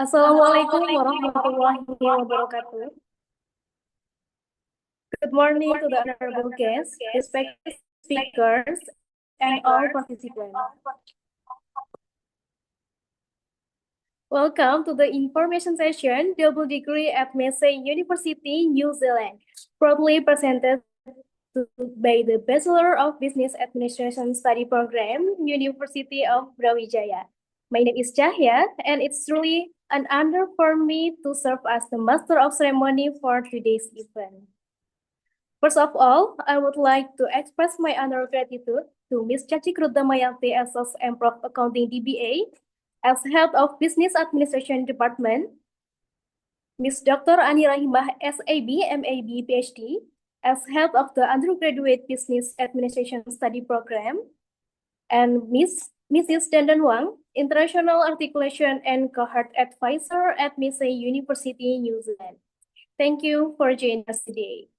Assalamualaikum warahmatullahi wabarakatuh. Good morning to the honorable guests, respected speakers, and all participants. Welcome to the information session, double degree at Massey University, New Zealand, proudly presented by the Bachelor of Business Administration Study Program, University of Brawijaya. My name is Cahya, and it's truly an honor for me to serve as the Master of Ceremony for today's event. First of all, I would like to express my honor gratitude to Ms. Caci Krudamayanti SS Prof Accounting DBA as Head of Business Administration Department, Ms. Dr. Ani Rahimah SAB MAB PhD as Head of the Undergraduate Business Administration Study Program, and Mrs. Dandan Wang, International Articulation and Cohort Advisor at Massey University, New Zealand. Thank you for joining us today.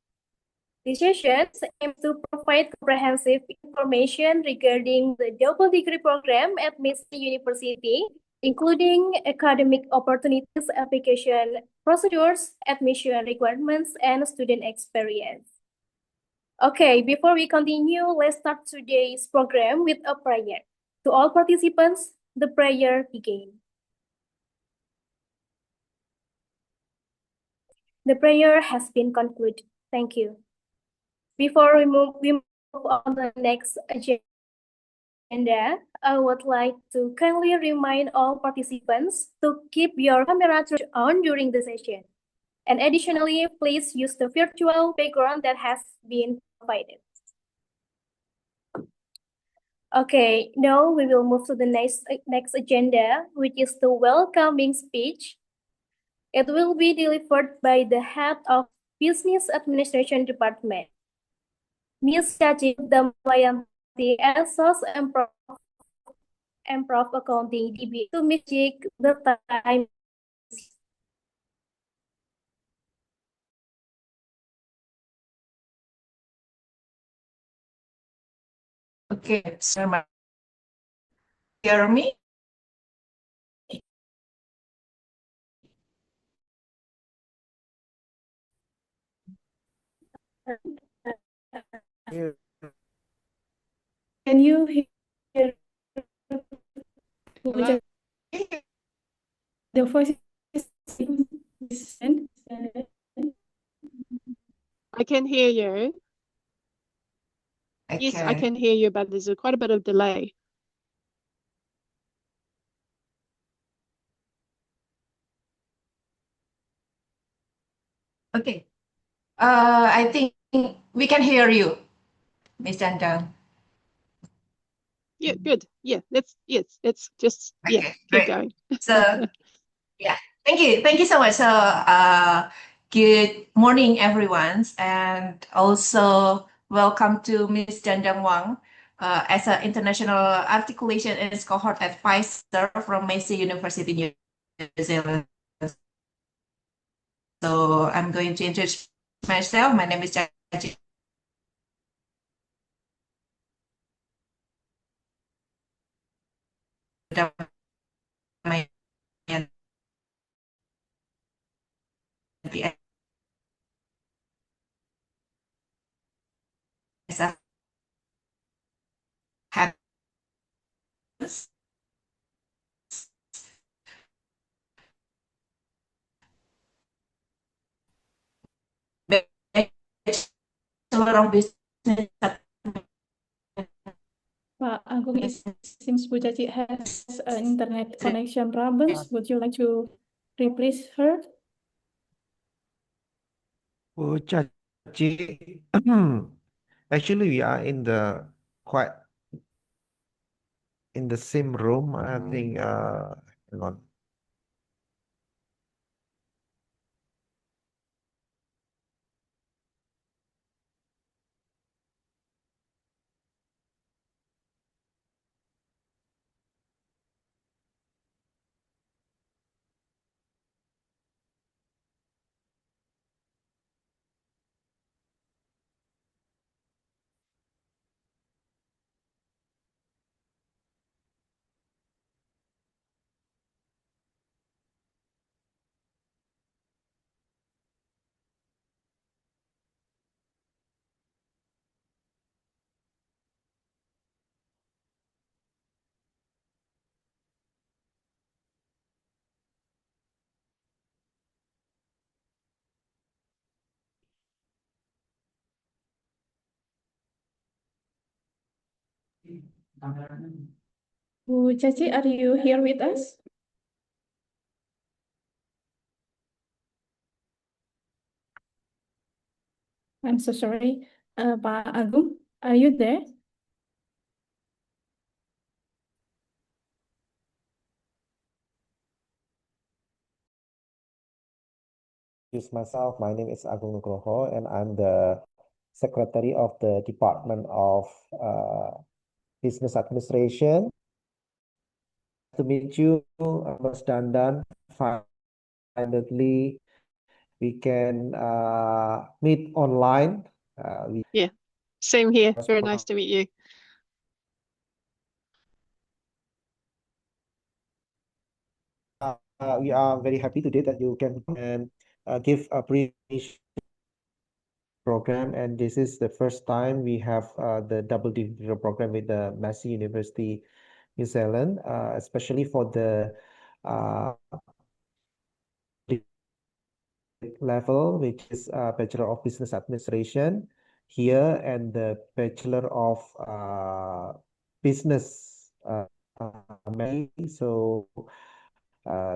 This session aims to provide comprehensive information regarding the double degree program at Massey University, including academic opportunities, application procedures, admission requirements, and student experience. Okay, before we continue, let's start today's program with a prayer. To all participants, the prayer begins. The prayer has been concluded. Thank you. Before we move on to the next agenda, I would like to kindly remind all participants to keep your camera turned on during the session. And additionally, please use the virtual background that has been provided. Okay, now we will move to the next agenda, which is the welcoming speech. It will be delivered by the head of Business Administration Department, Ms. Caci Damayanti, SS and Prof Accounting DB. To make the time. Okay, so hear me? Can you hear the voice? I can hear you. Okay. Yes, I can hear you, but there's quite a bit of delay. Okay. I think we can hear you, Ms. Dandang. Yeah, good. Yeah, let's just Okay, keep great. going. So yeah, thank you. Thank you so much. So good morning, everyone, and also welcome to Ms. Dandang Wang as an international articulation and cohort advisor from Massey University, New Zealand. So I'm going to introduce myself. My name is Caci. Bachelor of Business. Pak Agung, it seems Bu Caci has an internet connection problems. Would you like to replace her? Bu Caci, actually we are in the quite in the same room. I think hang on. Bu Caci, are you here with us? I'm so sorry. Pak Agung, are you there? Introduce myself. My name is Agung Nugroho, and I'm the Secretary of the Department of Business Administration. To meet you, Mas Dandan. Finally, we can meet online. Yeah, same here. Very nice to meet you. We are very happy today that you can come and give a brief program, and this is the first time we have the double degree program with the Massey University, New Zealand, especially for the level, which is Bachelor of Business Administration here, and the Bachelor of Business Management. So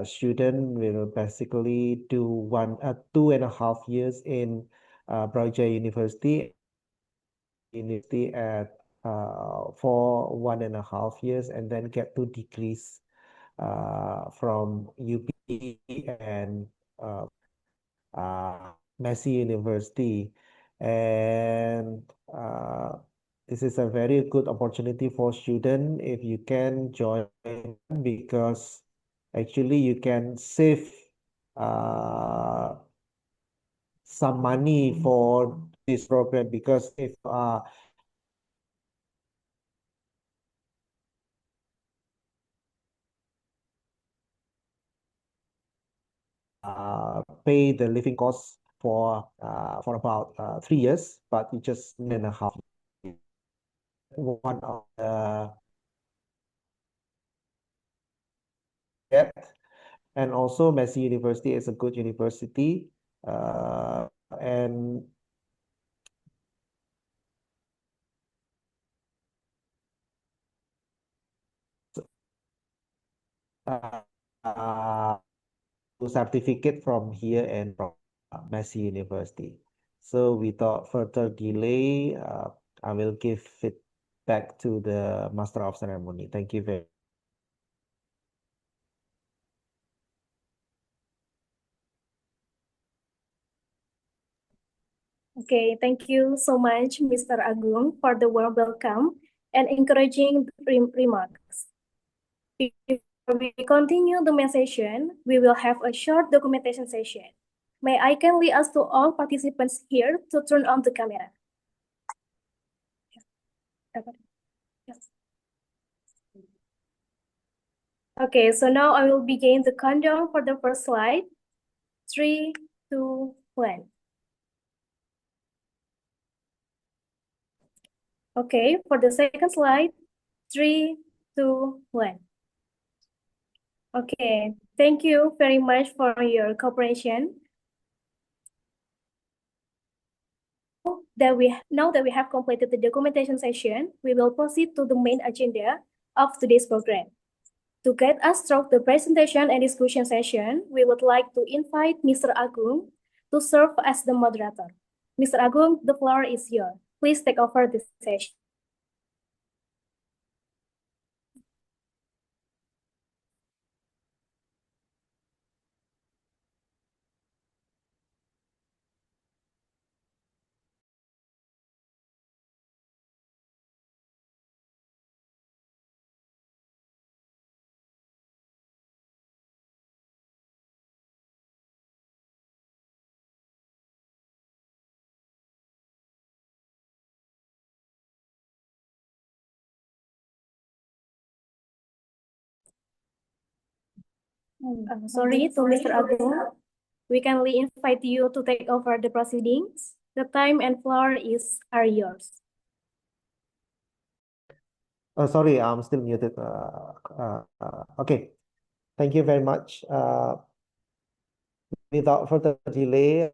student will basically do 2.5 years in Brawijaya University at for 1.5 years, and then get 2 degrees from UP and Massey University. And this is a very good opportunity for students if you can join, because actually you can save some money for this program, because if pay the living costs for about 3 years, but you just 1.5 years. One of the and also Massey University is a good university, and uh, certificate from here and from Massey University. So without further delay, I will give it back to the Master of Ceremony. Thank you very Okay, thank you so much, Mr. Agung, for the warm welcome and encouraging remarks. Before we continue the main session, we will have a short documentation session. May I kindly ask to all participants here to turn on the camera. Yes. Okay, so now I will begin the countdown for the first slide. 3, 2, 1. Okay, for the second slide, 3, 2, 1. Okay, thank you very much for your cooperation. Now that we have completed the documentation session, we will proceed to the main agenda of today's program. To get us through the presentation and discussion session, we would like to invite Mr. Agung to serve as the moderator. Mr. Agung, the floor is yours. Please take over the session. Sorry to Mr. Agung. We kindly invite you to take over the proceedings. The time and floor are yours. sorry, I'm still muted. Okay, thank you very much. Without further delay,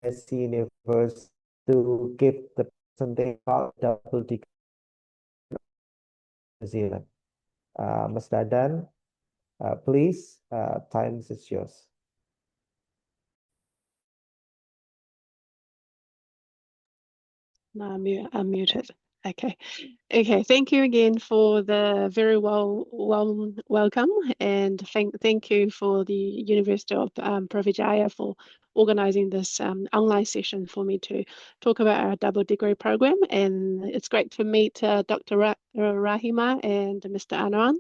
Massey University to give the something called double degree New Zealand. Ms. Dadan, please, time is yours. No, I'm muted. Okay. Okay. Thank you again for the very welcome, and thank you for the University of Provijaya for organizing this online session for me to talk about our double degree program. And it's great to meet Dr. Rahima and Mr. Anand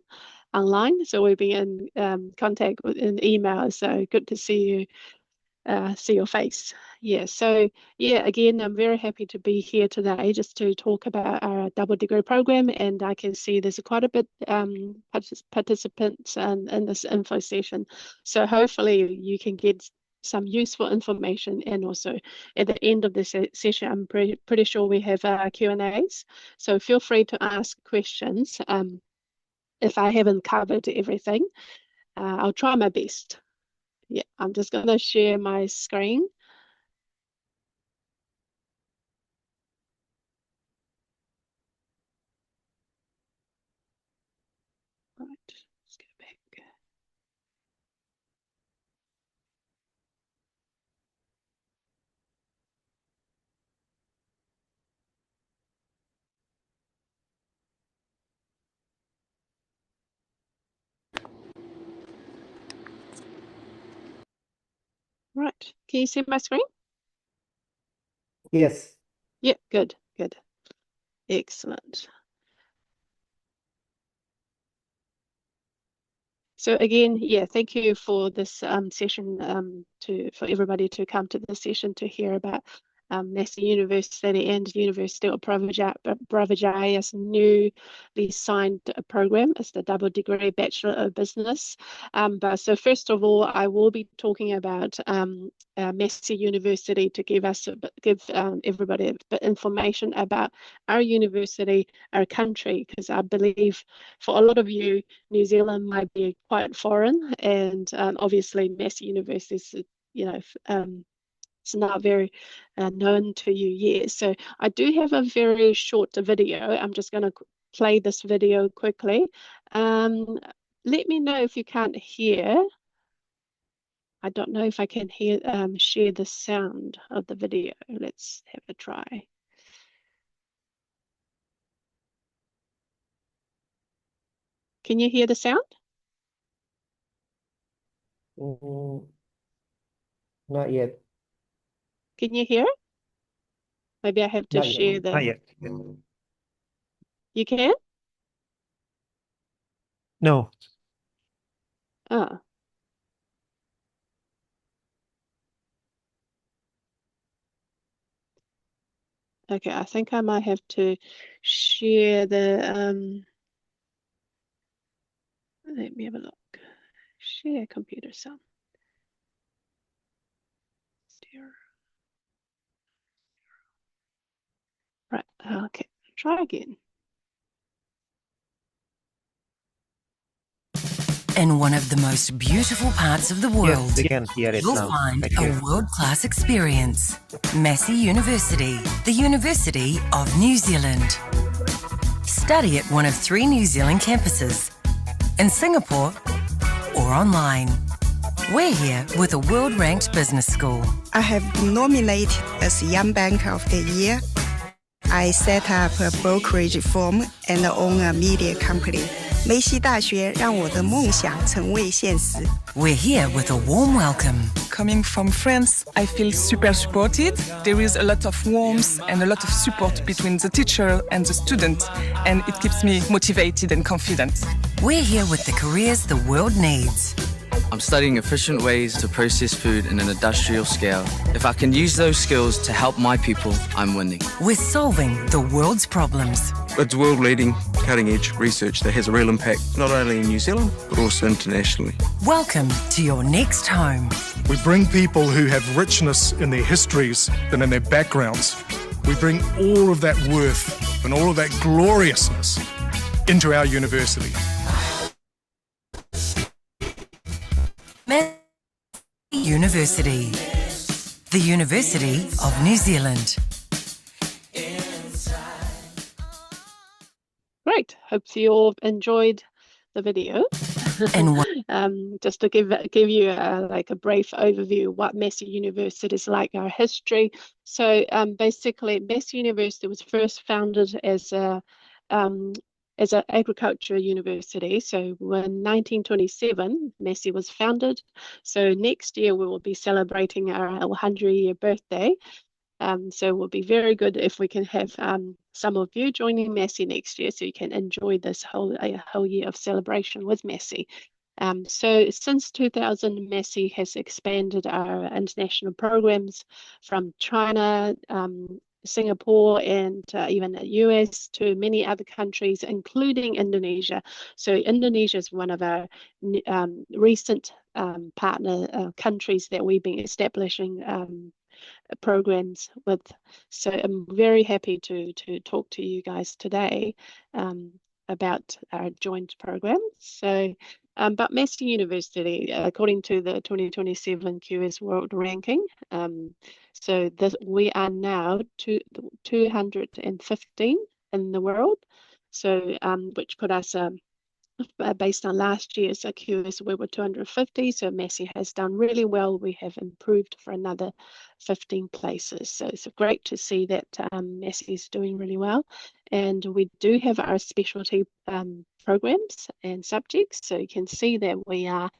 online. So we've been in contact in email. So good to see you. See your face. Yeah, so yeah, again, I'm very happy to be here today just to talk about our double degree program, and I can see there's quite a bit participants in this info session. So hopefully you can get some useful information, and also at the end of the session, I'm pretty sure we have Q&As. So feel free to ask questions. If I haven't covered everything, I'll try my best. Yeah, I'm just going to share my screen. Right, let's go back. Right, can you see my screen? Yes. Yeah, good. Excellent. So again, yeah, thank you for this session, for everybody to come to this session to hear about Massey University and University of Provijaya's newly signed program. It's the double degree Bachelor of Business. So first of all, I will be talking about Massey University to give everybody a bit information about our university, our country, because I believe for a lot of you, New Zealand might be quite foreign, and obviously Massey University is, it's not very known to you yet. So I do have a very short video. I'm just going to play this video quickly. Let me know if you can't hear. I don't know if I can hear share the sound of the video. Let's have a try. Can you hear the sound? Not yet. Can you hear it? Maybe I have to Not share yet. the. Not yet. You can? No. Oh. Okay, I think I might have to share the let me have a look. Share computer sound. Right, okay, try again. In one of the most beautiful parts of the world, Yes, we can hear it you'll now. find Thank a you. world-class experience. Massey University, the University of New Zealand. Study at one of 3 New Zealand campuses, in Singapore or online. We're here with a world-ranked business school. I have been nominated as Young Banker of the Year. I set up a brokerage firm and own a media company. 梅西大学让我的梦想成为现实。 We're here with a warm welcome. Coming from France, I feel super supported. There is a lot of warmth and a lot of support between the teacher and the student, and it keeps me motivated and confident. We're here with the careers the world needs. I'm studying efficient ways to process food in an industrial scale. If I can use those skills to help my people, I'm winning. We're solving the world's problems. It's world-leading, cutting-edge research that has a real impact, not only in New Zealand, but also internationally. Welcome to your next home. We bring people who have richness in their histories and in their backgrounds. We bring all of that worth and all of that gloriousness into our university. Massey University, the University of New Zealand. hope you all enjoyed the video. And Just to give you like a brief overview of what Massey University is like, our history. So basically, Massey University was first founded as an agriculture university. So in 1927, Massey was founded. So next year we will be celebrating our 100-year birthday. So it will be very good if we can have some of you joining Massey next year, so you can enjoy this whole year of celebration with Massey. So since 2000, Massey has expanded our international programs from China, Singapore, and even the US to many other countries, including Indonesia. So Indonesia is one of our recent partner countries that we've been establishing programs with. So I'm very happy to talk to you guys today about our joint programs. So but Massey University, according to the 2027 QS World Ranking, so we are now 215 in the world, so which put us based on last year's QS, we were 250, so Massey has done really well. We have improved for another 15 places. So it's great to see that Massey is doing really well. And we do have our specialty programs and subjects. So you can see that we are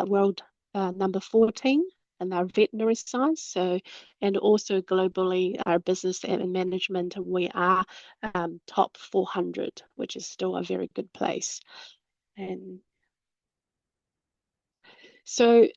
world number 14 in our veterinary science. So, and also globally, our business and management, we are top 400, which is still a very good place. And so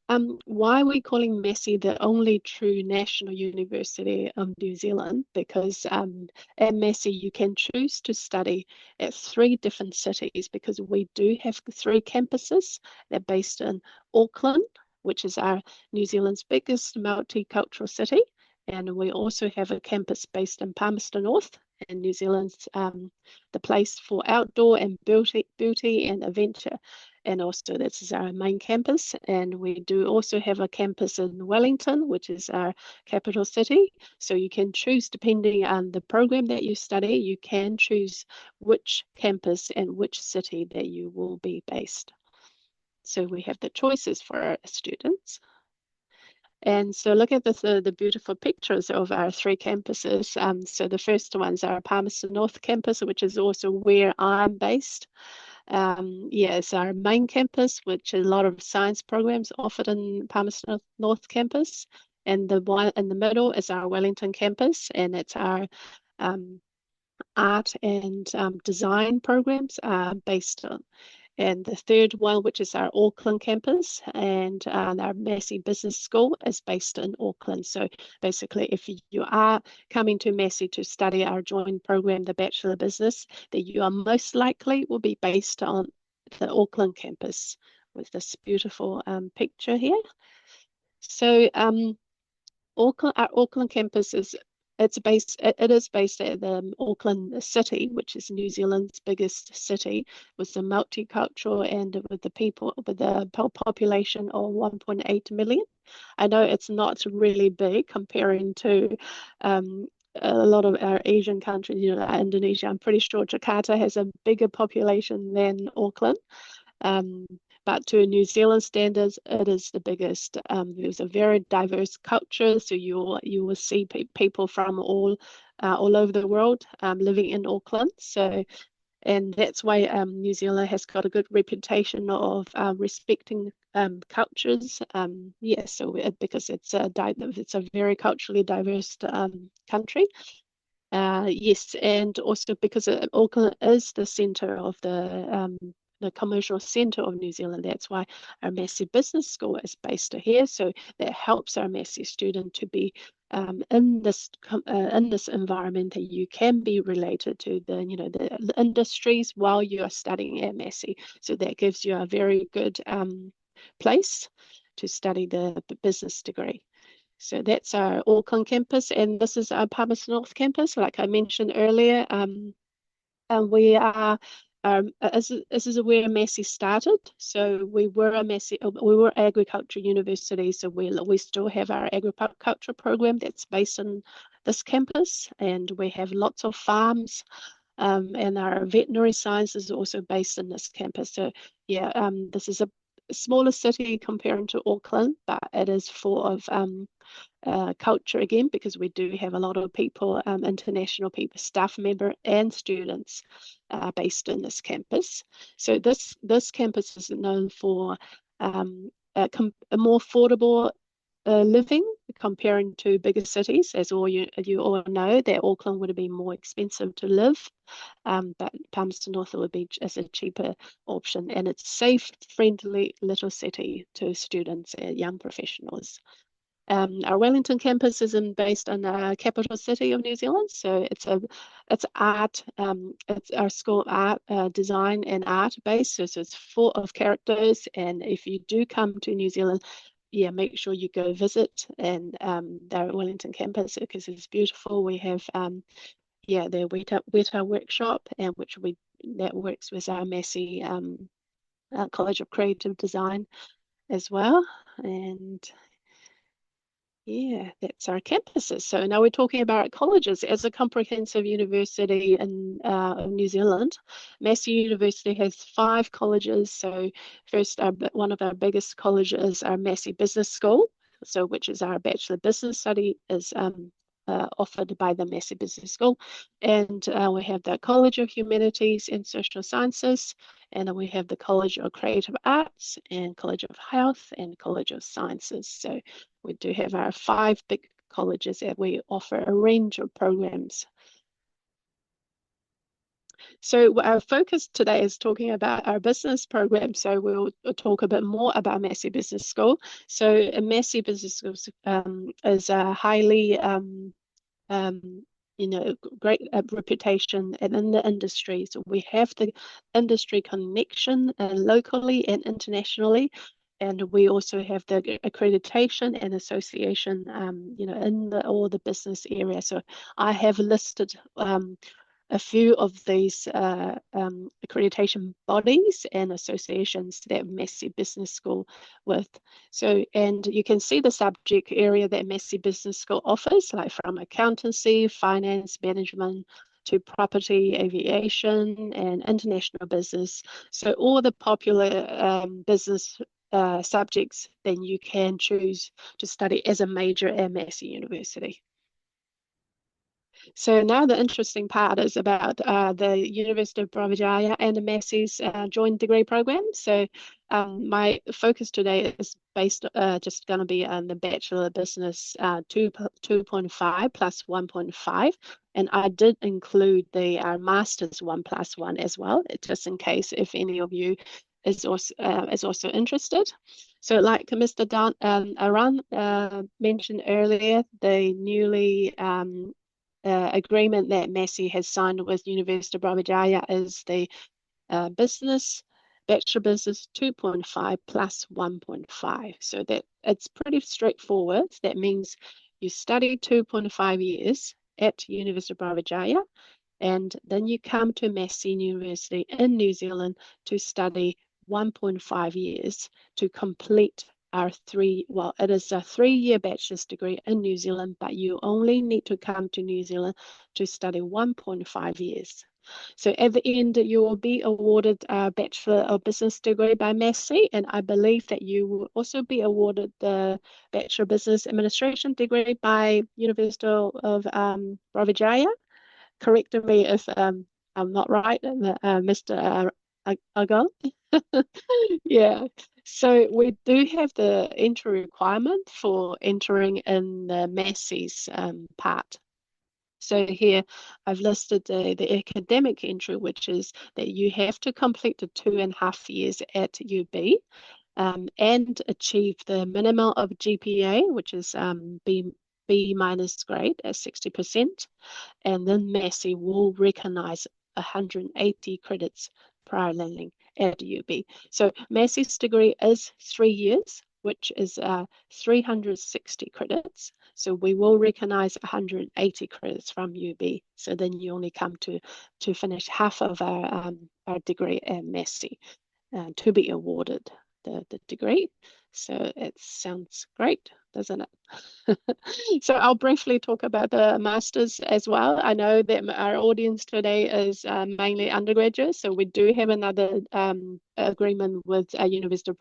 why are we calling Massey the only true national university of New Zealand? Because at Massey you can choose to study at 3 different cities, because we do have 3 campuses. They're based in Auckland, which is our New Zealand's biggest multicultural city. And we also have a campus based in Palmerston North, and New Zealand's the place for outdoor and beauty and adventure. And also this is our main campus. And we do also have a campus in Wellington, which is our capital city. So you can choose, depending on the program that you study, you can choose which campus and which city that you will be based. So we have the choices for our students. And so look at the beautiful pictures of our 3 campuses. So the first one's our Palmerston North campus, which is also where I'm based. It's our main campus, which a lot of science programs offered in Palmerston North campus. And the one in the middle is our Wellington campus, and it's our art and design programs based on. And the third one, which is our Auckland campus, and our Massey Business School is based in Auckland. So basically, if you are coming to Massey to study our joint program, the Bachelor of Business, that you are most likely will be based on the Auckland campus, with this beautiful picture here. So our Auckland campus is based at the Auckland City, which is New Zealand's biggest city, with the multicultural and with the population of 1.8 million. I know it's not really big comparing to a lot of our Asian countries, Indonesia. I'm pretty sure Jakarta has a bigger population than Auckland. But to New Zealand standards, it is the biggest. There's a very diverse culture, so you will see people from all over the world living in Auckland. So, and that's why New Zealand has got a good reputation of respecting cultures. Because it's a very culturally diverse country. Yes, and also because Auckland is the centre of the commercial centre of New Zealand. That's why our Massey Business School is based here. So that helps our Massey student to be in this environment, that you can be related to the industries while you are studying at Massey. So that gives you a very good place to study the business degree. So that's our Auckland campus, and this is our Palmerston North campus. Like I mentioned earlier, and we are. This is where Massey started. So we were agriculture university. So we still have our agriculture program that's based on this campus, and we have lots of farms and our veterinary science is also based in this campus. So yeah, this is a smaller city comparing to Auckland, but it is full of culture again, because we do have a lot of people, international people, staff member and students based in this campus. So this campus is known for a more affordable living comparing to bigger cities. As you all know, that Auckland would have been more expensive to live, but Palmerston North would be as a cheaper option, and it's safe, friendly little city to students and young professionals. Our Wellington campus is based in the capital city of New Zealand, so it's art. It's our school of art, design and art based, so it's full of characters. And if you do come to New Zealand, yeah, make sure you go visit and the Wellington campus, because it's beautiful. We have the Weta workshop, and that works with our Massey College of Creative Design as well. And yeah, that's our campuses. So now we're talking about colleges. As a comprehensive university in New Zealand, Massey University has 5 colleges. So first, one of our biggest colleges is our Massey Business School, so which is our Bachelor Business Study is offered by the Massey Business School. And we have the College of Humanities and Social Sciences, and then we have the College of Creative Arts and College of Health and College of Sciences. So we do have our 5 big colleges that we offer a range of programs. So our focus today is talking about our business program. So we'll talk a bit more about Massey Business School. So Massey Business School is a highly great reputation in the industry. So we have the industry connection locally and internationally. And we also have the accreditation and association, in all the business area. So I have listed a few of these accreditation bodies and associations that Massey Business School with. So, and you can see the subject area that Massey Business School offers, like from accountancy, finance, management, to property, aviation, and international business. So all the popular business subjects, then you can choose to study as a major at Massey University. So now the interesting part is about the University of Brawijaya and the Massey's joint degree program. So my focus today is based just going to be on the Bachelor of Business 2.5 plus 1.5. And I did include the Master's 1+1 as well, just in case if any of you is also interested. So like Mr. Aran mentioned earlier, the newly agreement that Massey has signed with University of Brawijaya is the Bachelor Business 2.5 plus 1.5. So that it's pretty straightforward. That means you study 2.5 years at University of Brawijaya, and then you come to Massey University in New Zealand to study 1.5 years to complete our it is a 3-year bachelor's degree in New Zealand, but you only need to come to New Zealand to study 1.5 years. So at the end, you will be awarded a Bachelor of Business degree by Massey, and I believe that you will also be awarded the Bachelor of Business Administration degree by University of Brawijaya. Correct me if I'm not right, Mr. Agal. Yeah. So we do have the entry requirement for entering in the Massey's part. So here I've listed the academic entry, which is that you have to complete the 2.5 years at UB and achieve the minimum of GPA, which is B minus grade at 60%. And then Massey will recognize 180 credits prior learning at UB. So Massey's degree is 3 years, which is 360 credits. So we will recognize 180 credits from UB. So then you only come to finish half of our degree at Massey to be awarded the degree. So it sounds great, doesn't it? So I'll briefly talk about the masters as well. I know that our audience today is mainly undergraduates, so we do have another agreement with University of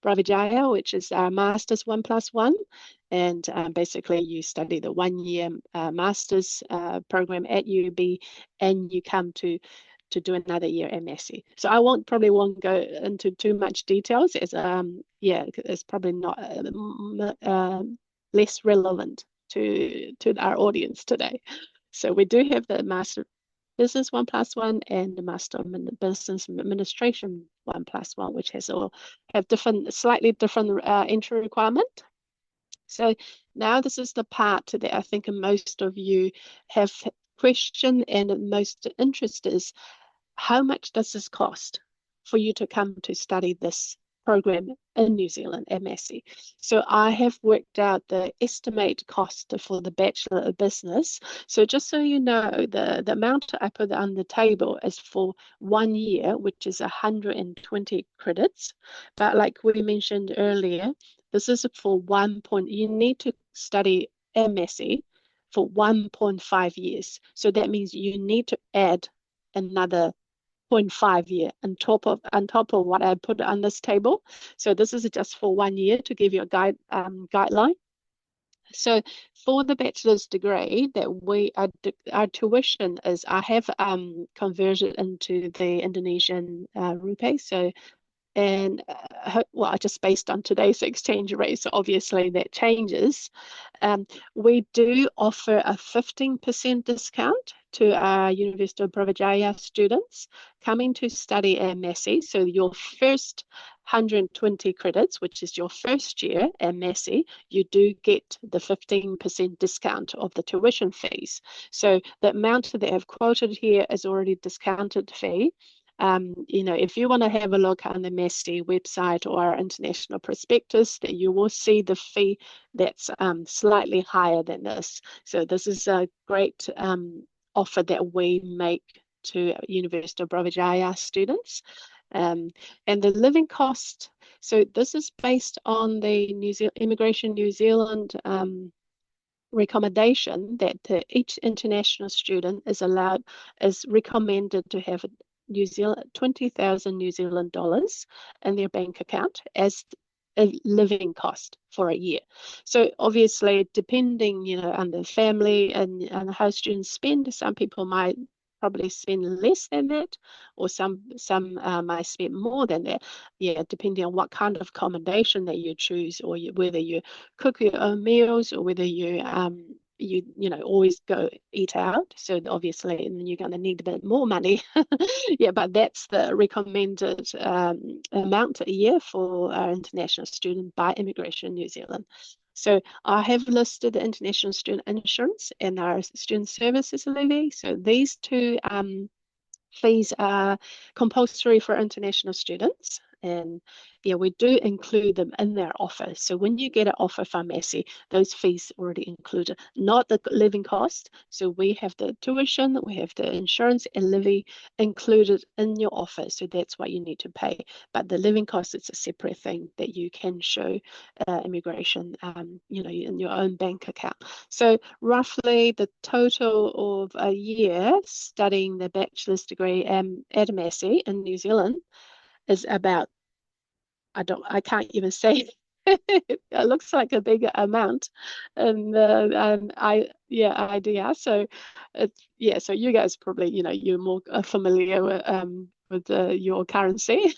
Brawijaya, which is our masters 1+1, and basically you study the 1-year masters program at UB, and you come to do another year at Massey. So I probably won't go into too much details, as it's probably not less relevant to our audience today. So we do have the Master Business 1+1 and the Master of Business Administration 1+1, which have slightly different entry requirement. So now this is the part that I think most of you have questioned, and most interest is, how much does this cost for you to come to study this program in New Zealand at Massey? So I have worked out the estimate cost for the Bachelor of Business. So just so you know, the amount I put on the table is for 1 year, which is 120 credits. But like we mentioned earlier, this is for you need to study at Massey for 1.5 years. So that means you need to add another 0.5 year on top of what I put on this table. So this is just for 1 year to give you a guideline. So for the bachelor's degree, that our tuition is, I have converted into the Indonesian rupiah. So just based on today's exchange rate, so obviously that changes. We do offer a 15% discount to our University of Brawijaya students coming to study at Massey. So your first 120 credits, which is your first year at Massey, you do get the 15% discount of the tuition fees. So the amount that I've quoted here is already discounted fee. If you want to have a look on the Massey website or our international prospectus, that you will see the fee that's slightly higher than this. So this is a great offer that we make to University of Brawijaya students. And the living cost, so this is based on the Immigration New Zealand recommendation that each international student is recommended to have 20,000 New Zealand dollars in their bank account as a living cost for a year. So obviously, depending, on the family and how students spend, some people might probably spend less than that, or some might spend more than that. Depending on what kind of accommodation that you choose, or whether you cook your own meals, or whether you always go eat out. So obviously, you're going to need a bit more money. But that's the recommended amount a year for our international student by Immigration New Zealand. So I have listed the international student insurance and our student services levy. So these two fees are compulsory for international students. And we do include them in their offer. So when you get an offer from Massey, those fees already included, not the living cost. So we have the tuition, we have the insurance and levy included in your offer. So that's what you need to pay. But the living cost, it's a separate thing that you can show immigration, in your own bank account. So roughly the total of a year studying the bachelor's degree at Massey in New Zealand is about, I can't even say it looks like a bigger amount, and idea. So so you guys probably, you're more familiar with your currency.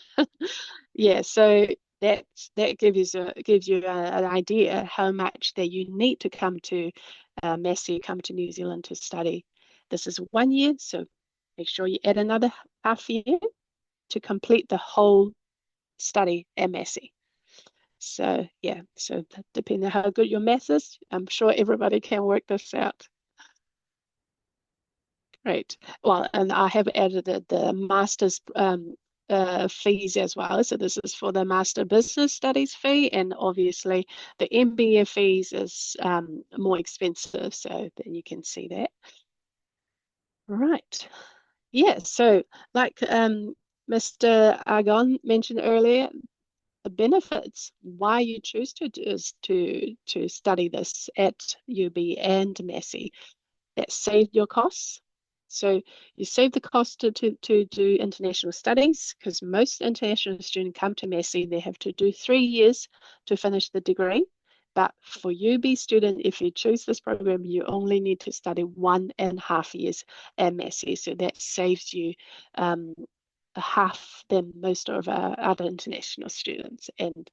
So that gives you an idea how much that you need to come to Massey, come to New Zealand to study. This is 1 year, so make sure you add another half year to complete the whole study at Massey. So depending on how good your math is, I'm sure everybody can work this out. Great. Well, and I have added the master's fees as well. So this is for the Master Business Studies fee, and obviously the MBA fees is more expensive. So then you can see that. Right. So like Mr. Argon mentioned earlier, benefits why you choose to study this at UB and Massey. That saved your costs. So you save the cost to do international studies, because most international students come to Massey, they have to do 3 years to finish the degree. But for UB student, if you choose this program, you only need to study 1.5 years at Massey. So that saves you half than most of our other international students. And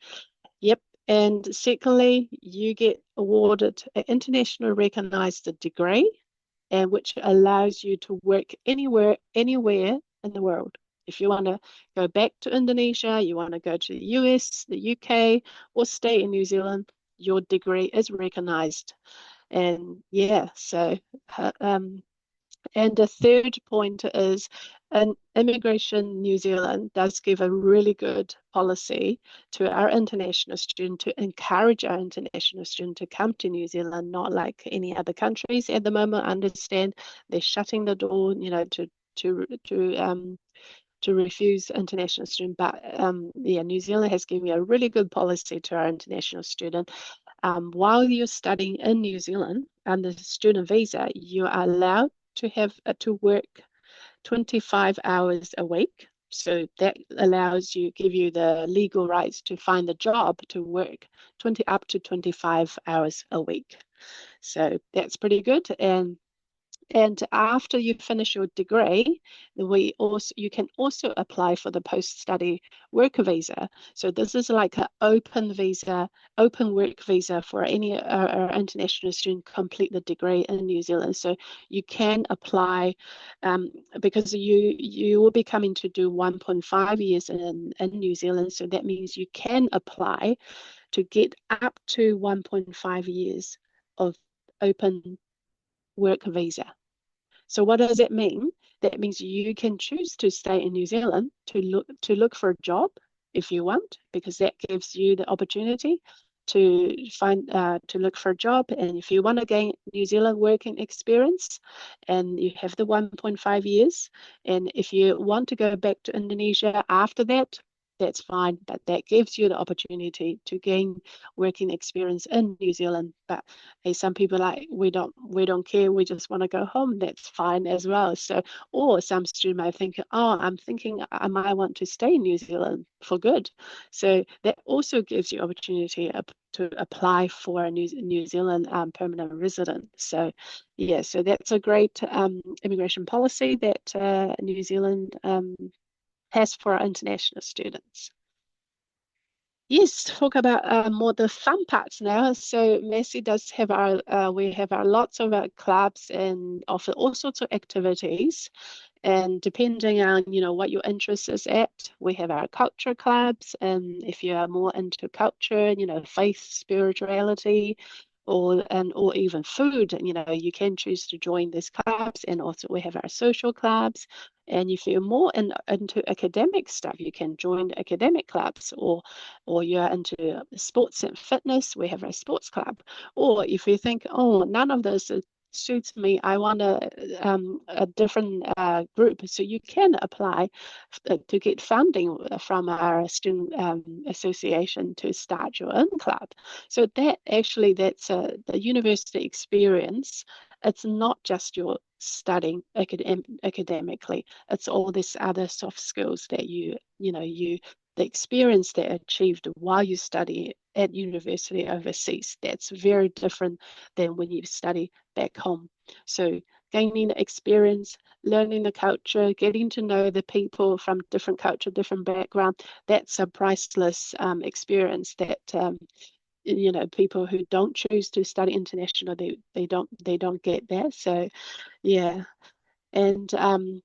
yep. And secondly, you get awarded an internationally recognized degree, and which allows you to work anywhere in the world. If you want to go back to Indonesia, you want to go to the US, the UK, or stay in New Zealand, your degree is recognized. And yeah, so and the third point is, Immigration New Zealand does give a really good policy to our international student to encourage our international student to come to New Zealand, not like any other countries at the moment. I understand they're shutting the door, to refuse international student. But yeah, New Zealand has given a really good policy to our international student. While you're studying in New Zealand under student visa, you are allowed to have to work 25 hours a week. So that give you the legal rights to find a job to work up to 25 hours a week. So that's pretty good. And after you finish your degree, you can also apply for the post-study work visa. So this is like an open work visa for any international student complete the degree in New Zealand. So you can apply because you will be coming to do 1.5 years in New Zealand. So that means you can apply to get up to 1.5 years of open work visa. So what does that mean? That means you can choose to stay in New Zealand to look for a job if you want, because that gives you the opportunity to look for a job. And if you want to gain New Zealand working experience, and you have the 1.5 years, and if you want to go back to Indonesia after that, that's fine, but that gives you the opportunity to gain working experience in New Zealand. But hey, some people like, we don't care, we just want to go home. That's fine as well. So, or some student might think, oh, I'm thinking I might want to stay in New Zealand for good. So that also gives you opportunity to apply for a New Zealand permanent resident. So yeah, so that's a great immigration policy that New Zealand has for our international students. Yes, talk about more the fun parts now. So Massey does have we have our lots of our clubs and offer all sorts of activities. And depending on, what your interest is at, we have our culture clubs. And if you are more into culture, faith, spirituality, or even food, you can choose to join these clubs. And also we have our social clubs. And if you're more into academic stuff, you can join academic clubs, or you're into sports and fitness, we have our sports club. Or if you think, oh, none of those suits me, I want a different group, so you can apply to get funding from our student association to start your own club. So that's the university experience. It's not just your studying academically, it's all these other soft skills that the experience that achieved while you study at university overseas. That's very different than when you study back home. So gaining experience, learning the culture, getting to know the people from different culture, different background, that's a priceless experience that people who don't choose to study international, they don't get that. So yeah. And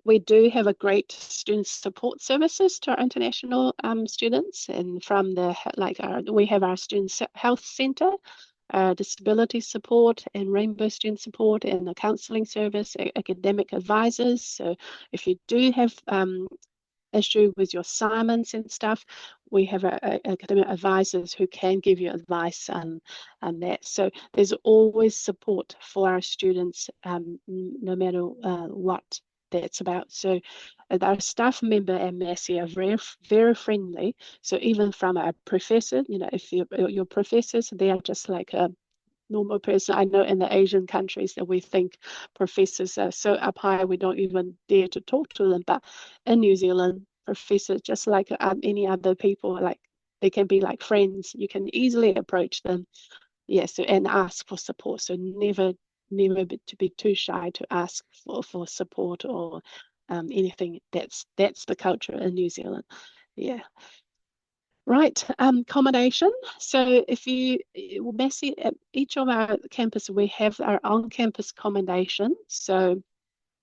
we do have a great student support services to our international students, and from we have our student health center, disability support, and rainbow student support, and the counseling service, academic advisors. So if you do have issue with your assignments and stuff, we have academic advisors who can give you advice on that. So there's always support for our students, no matter what that's about. So our staff member at Massey are very friendly. So even from our professor, if your professors, they are just like a normal person. I know in the Asian countries that we think professors are so up high, we don't even dare to talk to them. But in New Zealand, professors, just like any other people, like they can be like friends. You can easily approach them, so and ask for support. So never to be too shy to ask for support or anything. That's the culture in New Zealand. Yeah. Right, accommodation. So if you, Massey, at each of our campus, we have our on-campus accommodation. So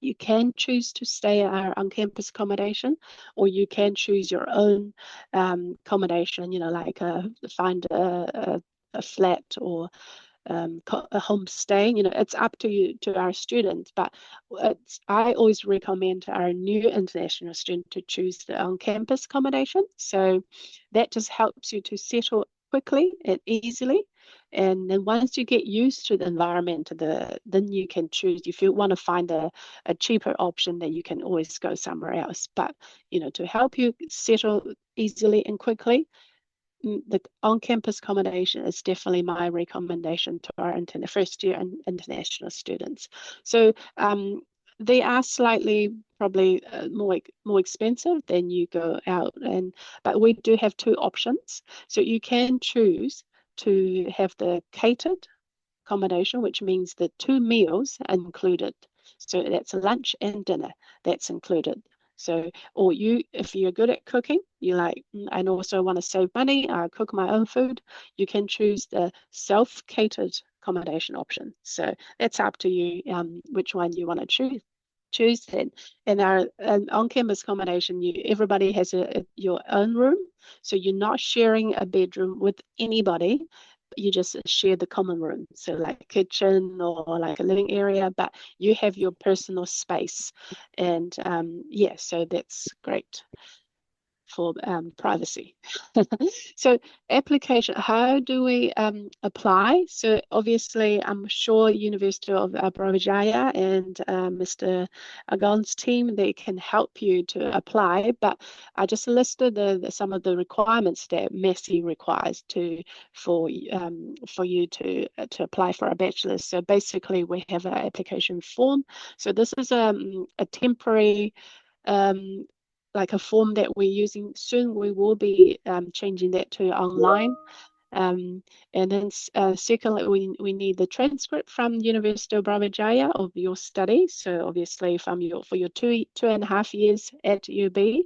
you can choose to stay at our on-campus accommodation, or you can choose your own accommodation, like find a flat or a homestay. It's up to you, to our students, but I always recommend to our new international student to choose the on-campus accommodation. So that just helps you to settle quickly and easily. And then once you get used to the environment, then you can choose. If you want to find a cheaper option, then you can always go somewhere else. But to help you settle easily and quickly, the on-campus accommodation is definitely my recommendation to our first-year international students. So they are slightly probably more expensive than you go out, but we do have two options. So you can choose to have the catered accommodation, which means the 2 meals are included. So that's lunch and dinner, that's included. So, or if you're good at cooking, you like, and also want to save money, cook my own food, you can choose the self-catered accommodation option. So that's up to you, which one you want to choose then. In our on-campus accommodation, everybody has your own room, so you're not sharing a bedroom with anybody. You just share the common room, so like a kitchen or like a living area, but you have your personal space. And so that's great for privacy. So application, how do we apply? So obviously, I'm sure University of Brawijaya and Mr. Agon's team, they can help you to apply, but I just listed some of the requirements that Massey requires for you to apply for a bachelor's. So basically, we have an application form. So this is a temporary like a form that we're using. Soon we will be changing that to online. And then secondly, we need the transcript from University of Brawijaya of your study. So obviously for your 2.5 years at UB.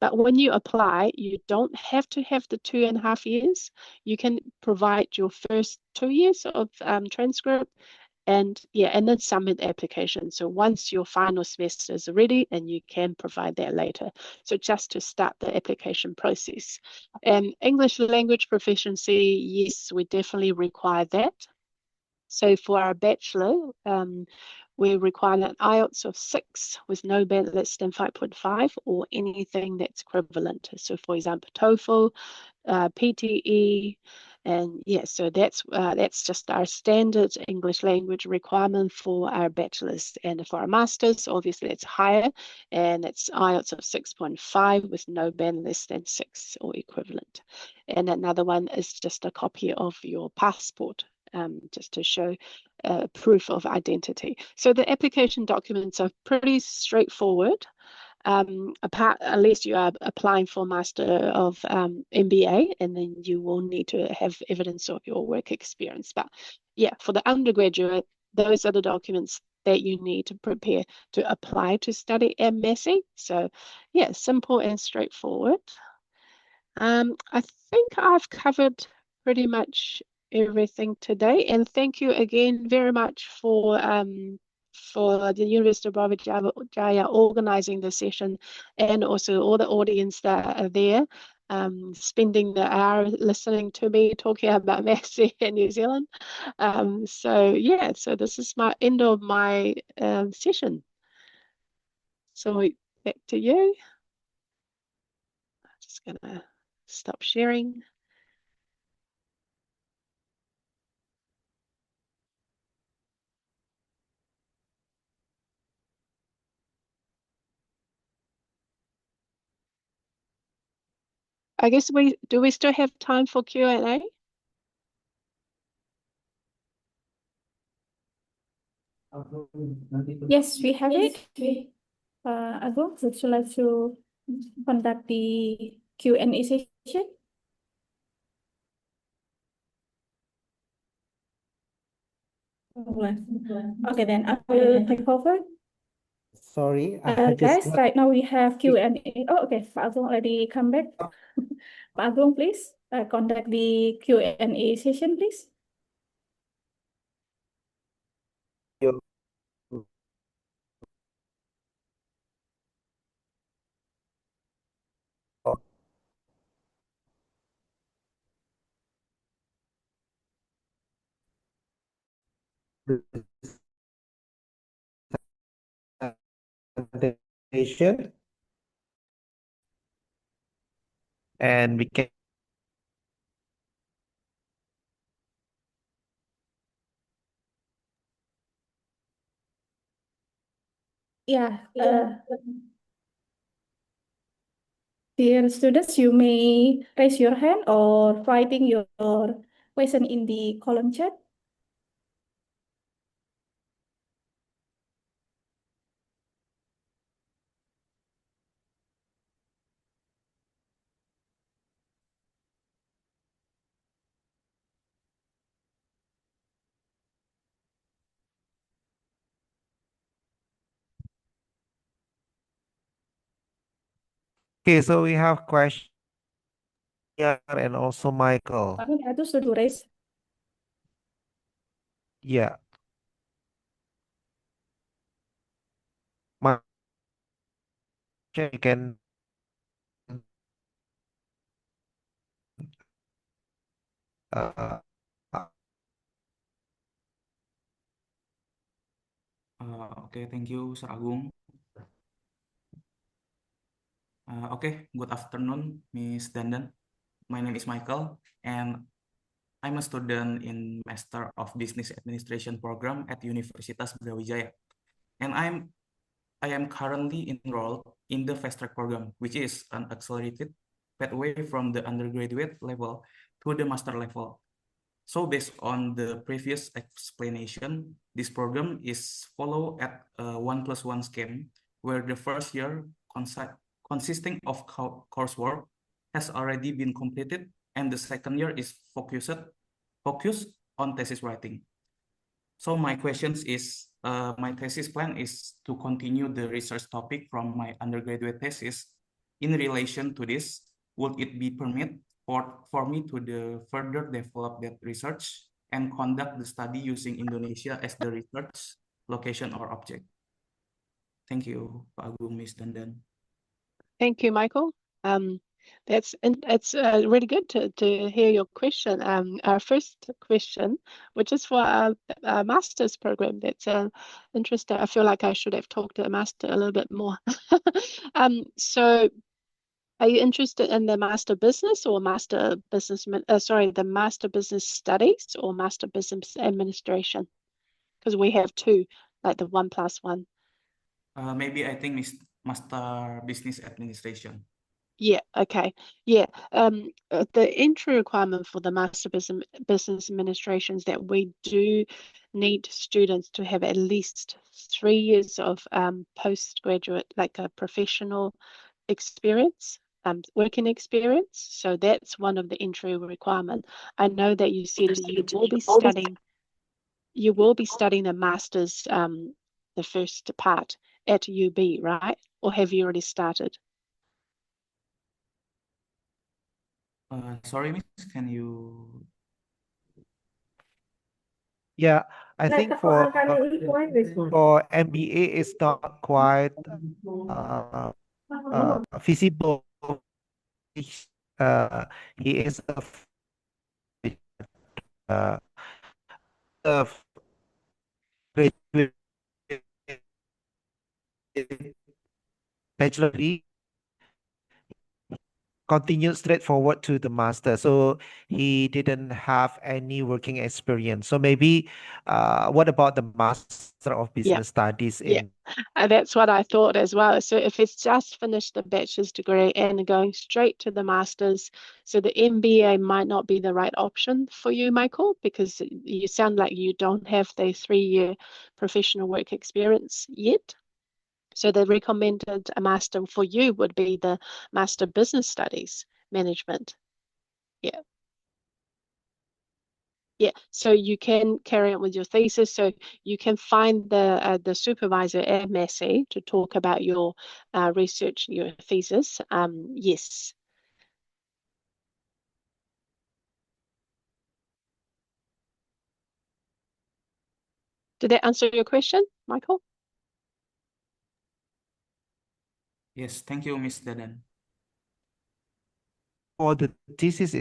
But when you apply, you don't have to have the 2.5 years. You can provide your first 2 years of transcript, and then submit the application. So once your final semester is ready, and you can provide that later. So just to start the application process. And English language proficiency, yes, we definitely require that. So for our bachelor, we require an IELTS of 6 with no band less than 5.5 or anything that's equivalent. So for example, TOEFL, PTE, and so that's just our standard English language requirement for our bachelor's. And for our master's, obviously it's higher, and it's IELTS of 6.5 with no band less than 6 or equivalent. And another one is just a copy of your passport, just to show proof of identity. So the application documents are pretty straightforward. Unless you are applying for Master of MBA, and then you will need to have evidence of your work experience. But for the undergraduate, those are the documents that you need to prepare to apply to study at Massey. So simple and straightforward. I think I've covered pretty much everything today, and thank you again very much for the University of Brawijaya organizing the session, and also all the audience that are there, spending the hour listening to me talking about Massey in New Zealand. So this is my end of my session. So back to you. I'm just gonna stop sharing. I guess we still have time for Q&A? Yes, we have it. Agung, would you like to conduct the Q&A session? Okay, then I will take over. Sorry, I just Guys, got right now we have Q&A. Oh, okay, Pak Agung already come back. Pak Agung, please conduct the Q&A session, please. your presentation, and we can Yeah, dear students, you may raise your hand or writing your question in the column chat. okay. So we have question here and also Michael. Pak Agung, itu sudah raise. Yeah, my you can uh, uh, Okay, thank you, Sir Agung. Okay, good afternoon, Miss Dandan. My name is Michael, and I'm a student in Master of Business Administration program at Universitas Brawijaya. And I am currently enrolled in the fast track program, which is an accelerated pathway from the undergraduate level to the master level. So based on the previous explanation, this program is follow at a 1+1 scheme, where the first year consisting of coursework has already been completed, and the second year is focused on thesis writing. So my questions is, my thesis plan is to continue the research topic from my undergraduate thesis. In relation to this, would it be permit for me to further develop that research and conduct the study using Indonesia as the research location or object? Thank you, Pak Agung, Miss Dandan. Thank you, Michael. It's really good to hear your question. Our first question, which is for our master's program, that's interesting. I feel like I should have talked to the master a little bit more. So are you interested in the master business or master business, the master business studies or master business administration? Because we have two, like the 1+1. Maybe I think Master Business Administration. Yeah, okay. Yeah. The entry requirement for the Master Business Administration is that we do need students to have at least 3 years of postgraduate, like a professional experience, working experience. So that's one of the entry requirement. I know that you said that you will be studying the master's, the first part at UB, right? Or have you already started? Sorry, Miss, can you? yeah. I think for MBA it's not quite feasible. He is a graduate bachelor degree. continued straight forward to the master. So he didn't have any working experience. So maybe what about the Master of Yeah. Business Studies Yeah, in that's what I thought as well. So if it's just finished the bachelor's degree and going straight to the master's, so the MBA might not be the right option for you, Michael, because you sound like you don't have the 3-year professional work experience yet. So the recommended master for you would be the Master Business Studies Management. Yeah. Yeah, so you can carry on with your thesis. So you can find the supervisor at Massey to talk about your research, your thesis. Yes. Did that answer your question, Michael? Yes, thank you, Miss Dadan. for the thesis?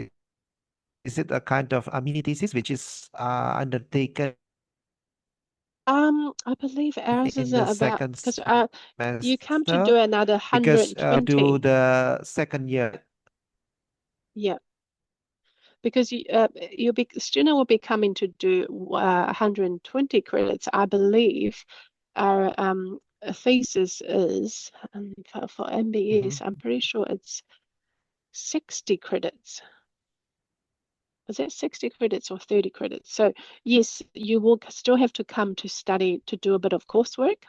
Is it a kind of a mini thesis which is undertaken I believe ours is in the about, second because you come to semester? do another Because we do 120. the second year. Yeah, because you'll be student will be coming to do 120 credits, I believe. Our thesis is for MBAs, I'm pretty sure it's 60 credits. Is that 60 credits or 30 credits? So yes, you will still have to come to study to do a bit of coursework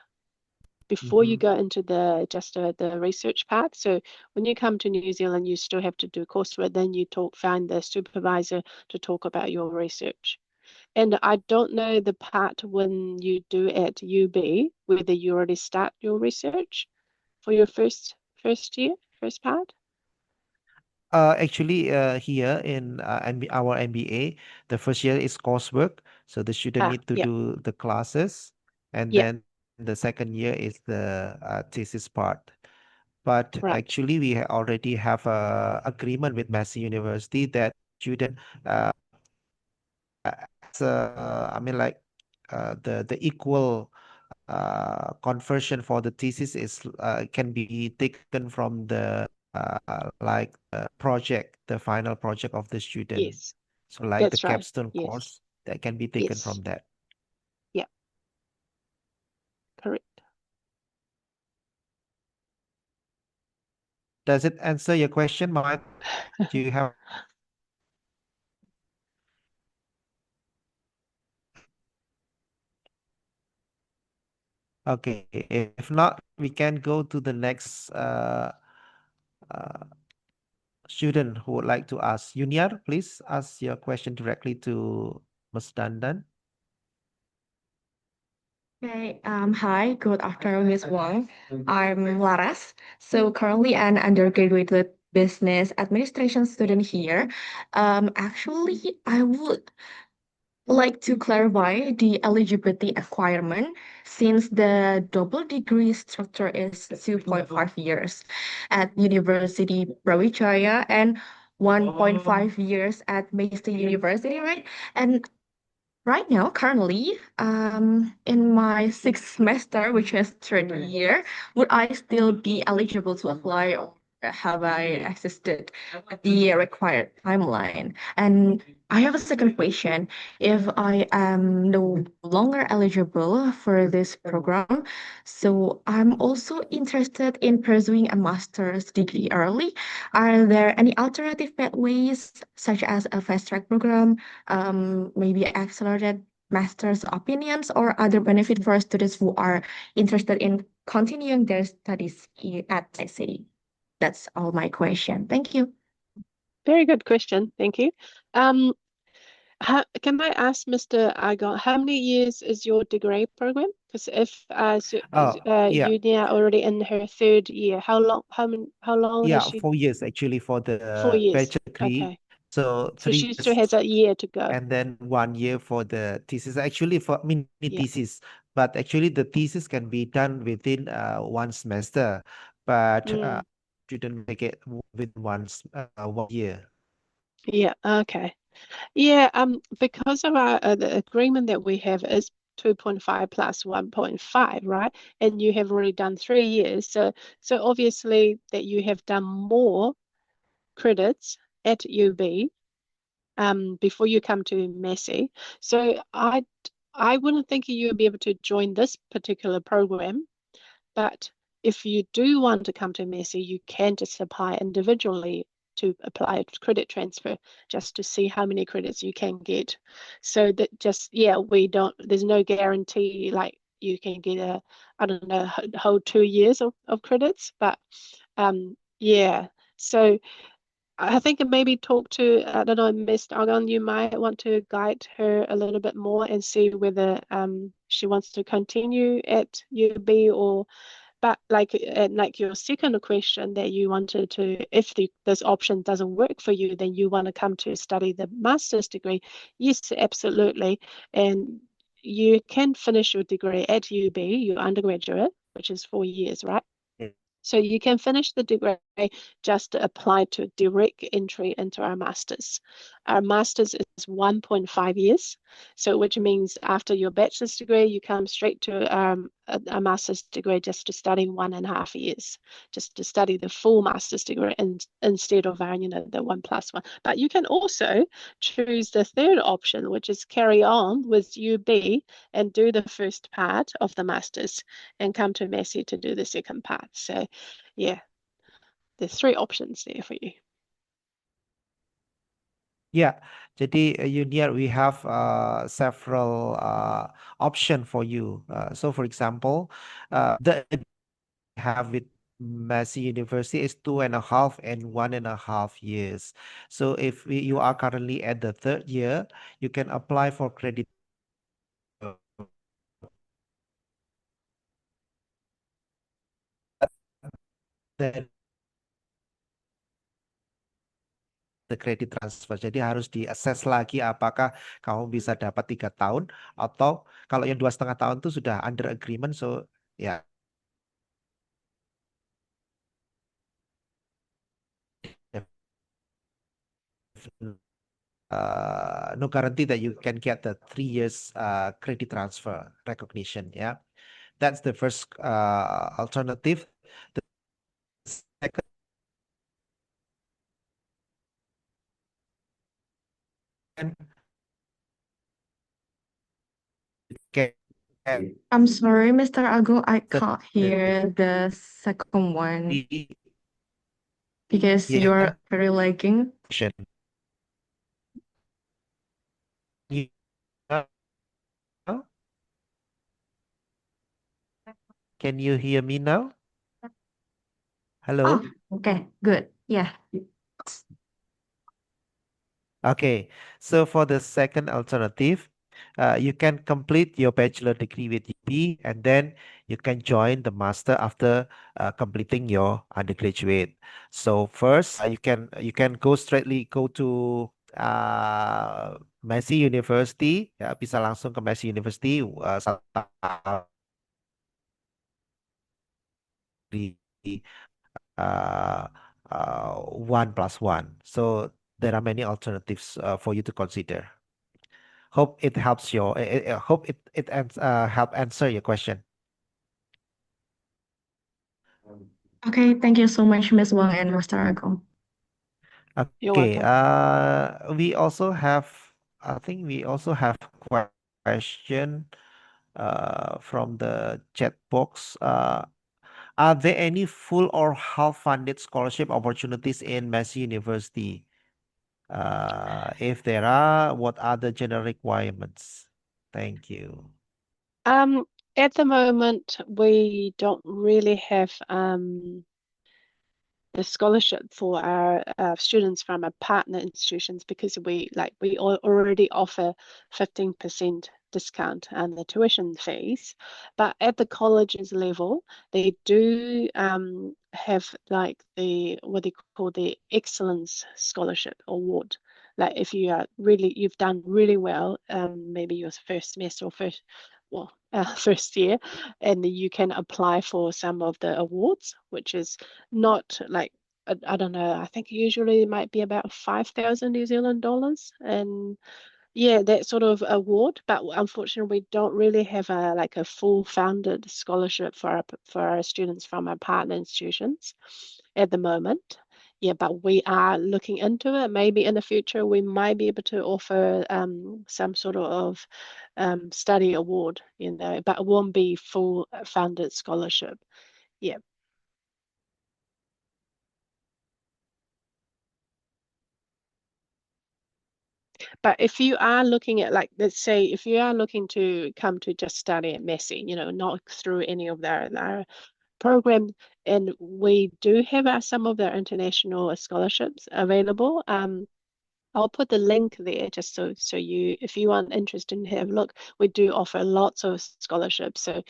before you go into the research part. So when you come to New Zealand, you still have to do coursework. Then you find the supervisor to talk about your research. And I don't know the part when you do at UB, whether you already start your research for your first year, first part. Actually, here in our MBA, the first year is coursework. So the student need to Yeah, do the classes, and yeah, then the second year is the thesis part. But right. actually, we already have a agreement with Massey University that student, I mean, like the equal conversion for the thesis is can be taken from the like project, the final project of the student. Yes, So like the that's right. capstone Yes, course that can be taken yes, from that. yeah, correct. Does it answer your question, Mike? Do you have? Okay, if not, we can go to the next uh, student who would like to ask. Junior, please ask your question directly to Ms. Dandan. Okay, hi, good afternoon, Ms. Wang. I'm Laras. So currently an undergraduate business administration student here. Actually, I would like to clarify the eligibility requirement since the double degree structure is 2.5 years at University Brawijaya and 1.5 years at Massey University, right? And right now, currently, in my sixth semester, which is third year, would I still be eligible to apply, or have I assisted the required timeline? And I have a second question. If I am no longer eligible for this program, so I'm also interested in pursuing a master's degree early. Are there any alternative pathways, such as a fast track program, maybe accelerated master's opinions, or other benefit for students who are interested in continuing their studies at ICT? That's all my question. Thank you. Very good question. Thank you. Can I ask Mr. Agon, how many years is your degree program? Because if Yeah, Unia already in her third year, how long has yeah, she? 4 years actually for 4 the years. bachelor degree. Okay. So So she 3 still years has a year to go. and then 1 year for the thesis. Actually, for mini Yeah. thesis, but actually the thesis can be done within one semester, but shouldn't make it within 1 year. Yeah. Okay. Yeah. Because of our the agreement that we have is 2.5 plus 1.5, right? And you have already done 3 years. So obviously that you have done more credits at UB before you come to Massey. So I wouldn't think you would be able to join this particular program, but if you do want to come to Massey, you can just apply individually to apply credit transfer just to see how many credits you can get. So that just, yeah, there's no guarantee like you can get I don't know, whole 2 years of credits, but yeah. So I think maybe talk to, I don't know, Miss Argon, you might want to guide her a little bit more and see whether she wants to continue at UB or, but like your second question that you wanted to, if this option doesn't work for you, then you want to come to study the master's degree. Yes, absolutely. And you can finish your degree at UB, your undergraduate, which is 4 years, right? So you can finish the degree, just apply to direct entry into our master's. Our master's is 1.5 years, so which means after your bachelor's degree, you come straight to a master's degree just to study 1.5 years, just to study the full master's degree instead of our, the 1+1. But you can also choose the third option, which is carry on with UB and do the first part of the master's and come to Massey to do the second part. So yeah, there's 3 options there for you. Yeah, jadi Yuniar, we have several option for you. So for example, the have with Massey University is 2.5 and 1.5 years. So if you are currently at the 3rd year, you can apply for credit. Then the credit transfer. Jadi harus diakses lagi apakah kamu bisa dapat 3 tahun atau kalau yang 2,5 tahun itu sudah under agreement. So ya. No guarantee that you can get the 3 years credit transfer recognition. Yeah, that's the first alternative. The second, I'm sorry, Mr. Agung, I can't hear the second one because yeah. you're very lagging. Can you hear me now? Hello? Oh, okay, good. Yeah. Okay, so for the second alternative, you can complete your bachelor degree with UP and then you can join the master after completing your undergraduate. So first, you can go to Massey University, ya, bisa langsung ke Massey University di 1+1. So there are many alternatives for you to consider. Hope it helps you. Hope it help answer your question. Okay, thank you so much, Ms. Wang and Mr. Agung. You're Okay. welcome. We also have. I think we also have question from the chat box. Are there any full or half-funded scholarship opportunities in Massey University? If there are, what are the general requirements? Thank you. At the moment, we don't really have the scholarship for our students from our partner institutions because we already offer 15% discount on the tuition fees. But at the colleges level, they do have like what they call the excellence scholarship award. Like if you've done really well, maybe your first semester or first year, and you can apply for some of the awards, which is not like I don't know. I think usually it might be about 5,000 New Zealand dollars, and yeah, that sort of award. But unfortunately, we don't really have a full funded scholarship for our students from our partner institutions at the moment. yeah, but we are looking into it. Maybe in the future we might be able to offer some sort of study award, you know, but it won't be full funded scholarship. Yeah. But if you are looking at, like, let's say, if you are looking to come to just study at Massey, you know, not through any of their program, and we do have some of their international scholarships available. I'll put the link there just so you, if you are interested in have a look, we do offer lots of scholarships, so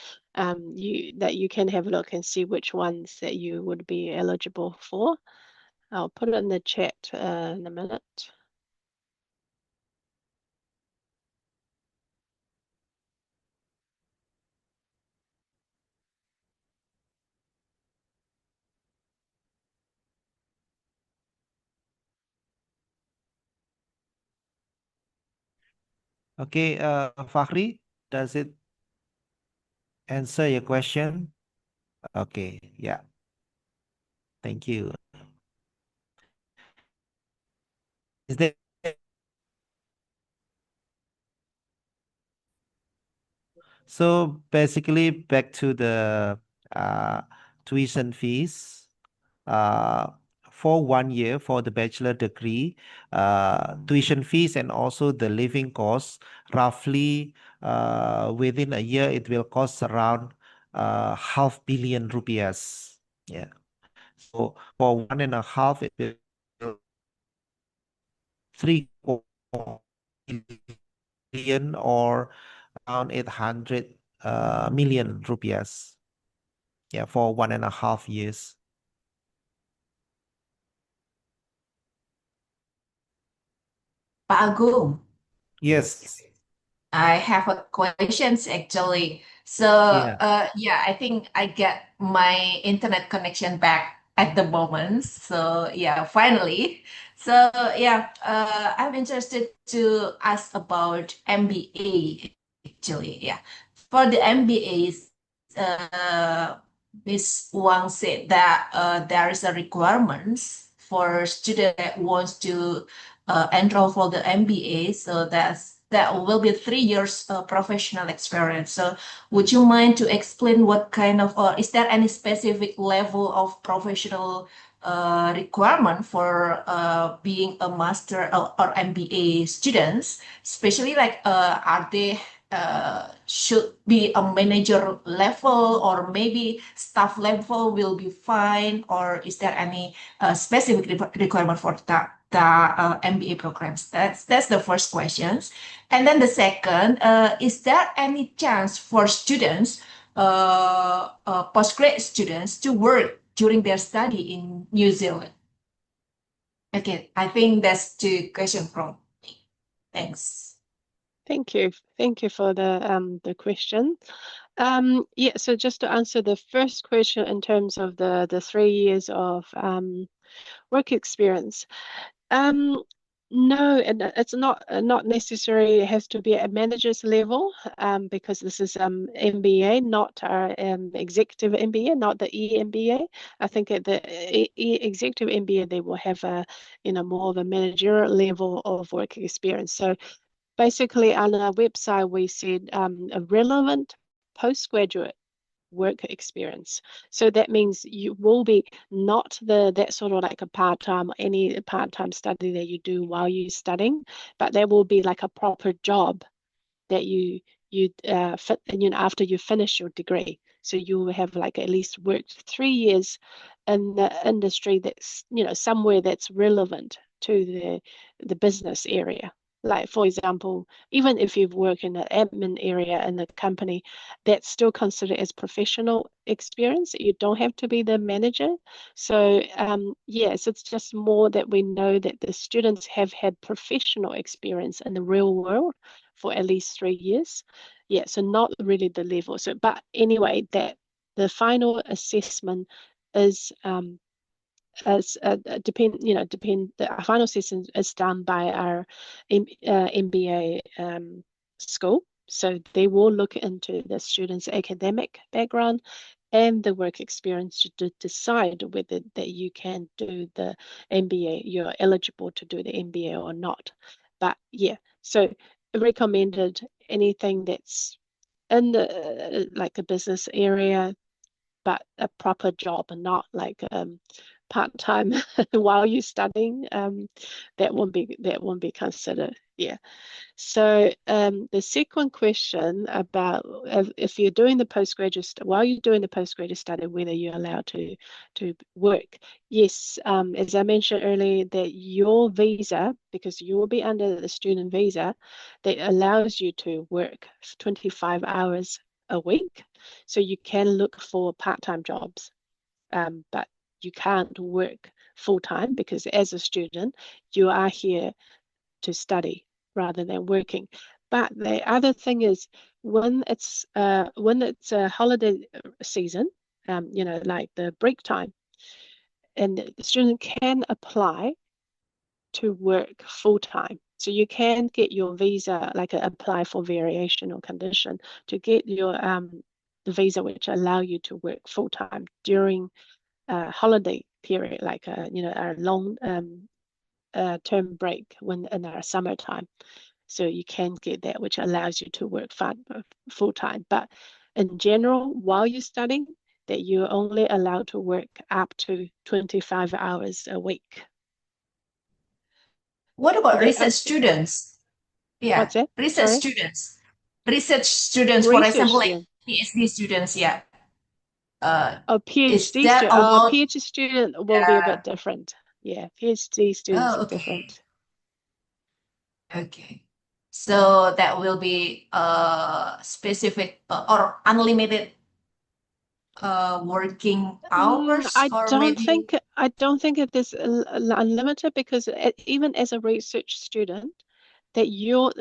you can have a look and see which ones that you would be eligible for. I'll put it in the chat in a minute. Okay, Fakhri, does it answer your question? Okay, yeah. Thank you. Is there So basically back to the tuition fees for 1 year for the bachelor degree, tuition fees and also the living costs, roughly within a year it will cost around 500,000,000 rupiahs. Yeah. So for 1.5 it will 3 billion or around 800 million rupiahs. Yeah, for 1.5 years. Pak Agung, Yes. I have a questions actually. So, Yeah. yeah, I think I get my internet connection back at the moment. So, yeah, finally. So, yeah, I'm interested to ask about MBA actually. Yeah, for the MBAs, Ms. Wang said that there is a requirements for student that wants to enroll for the MBA. So that will be 3 years professional experience. So would you mind to explain what kind of, or is there any specific level of professional requirement for being a master or MBA students, especially like are they should be a manager level or maybe staff level will be fine, or is there any specific requirement for the MBA programs? That's the first questions. And then the second, is there any chance for students, postgrad students, to work during their study in New Zealand? Okay, I think that's two questions from me. Thanks. Thank you. Thank you for the question. Yeah, so just to answer the first question in terms of the 3 years of work experience. No, and it's not necessary. It has to be at manager's level, because this is MBA, not our executive MBA, not the EMBA. I think at the executive MBA they will have a more of a managerial level of work experience. So basically, on our website we said a relevant postgraduate work experience. So that means you will be not that sort of like a part-time, any part-time study that you do while you're studying, but there will be like a proper job that you fit, after you finish your degree. So you will have like at least worked 3 years in the industry that's somewhere that's relevant to the business area. Like, for example, even if you've worked in the admin area in the company, that's still considered as professional experience. You don't have to be the manager. So yes, it's just more that we know that the students have had professional experience in the real world for at least 3 years. Yeah, so not really the level. So, but anyway, that the final assessment is the final assessment is done by our MBA school. So they will look into the student's academic background and the work experience to decide whether that you can do the MBA, you're eligible to do the MBA or not. But yeah, so recommended anything that's in the like a business area, but a proper job and not like part-time while you're studying. That won't be considered. Yeah. So the second question about if you're doing the while you're doing the postgraduate study, whether you're allowed to work. Yes, as I mentioned earlier, that your visa, because you will be under the student visa, that allows you to work 25 hours a week. So you can look for part-time jobs, but you can't work full-time because as a student, you are here to study rather than working. But the other thing is when it's a holiday season, like the break time, and the student can apply to work full time. So you can get your visa, like apply for variation or condition to get your the visa which allow you to work full time during a holiday period, like a long term break when in our summertime. So you can get that, which allows you to work full time. But in general, while you're studying, that you're only allowed to work up to 25 hours a week. What about research students? Yeah, What's that? research Sorry? students. Research students, for Research example, like student. PhD students, yeah. A Is PhD that student. Oh, a allowed? PhD student will be a bit different. Yeah, PhD students Oh, are okay. different. Okay. So that will be specific or unlimited working hours, I or don't maybe. think it is unlimited because even as a research student, that your